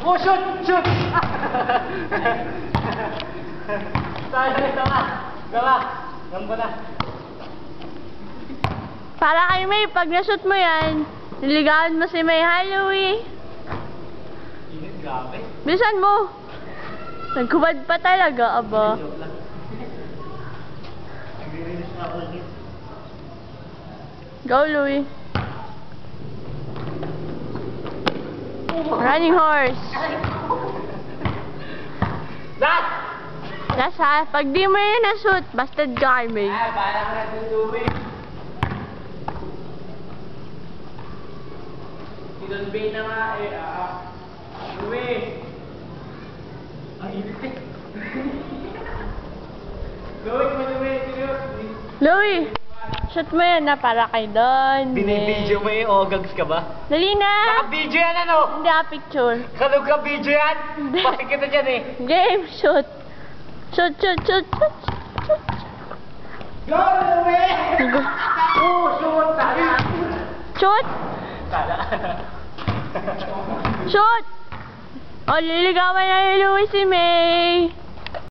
Oh, shoot! Shoot! Tama! Gamba na. Para kay May, pag na-shoot mo yan, niligawan mo si May. Hi, Louie. Init, grabe. Bilisan mo. Nagkubad pa talaga, aba. Joke lang. Nag-release na ako ulit. Go, Louie. Running horse. Last! Last ha, pag di mo yun na-shoot, bastard ka kay May. Ay, parang nagduduwi. Sinunbay na nga eh. Duwi. Ang init eh. Gawin mo duwi. Louie, shoot mo yan na para kay Don. Binibidyo mo eh, ogags ka ba? Dali na. Naka-video yan ano? Hindi picture. Kalog ka video yan? Hindi. Pasik kita dyan eh. Game, shoot. Shoot, shoot, shoot, shoot, shoot. Go, Duwi! Oh, shoot! Tala! Shoot! Tala! Shoot! O, liligawan na ni Louie si May.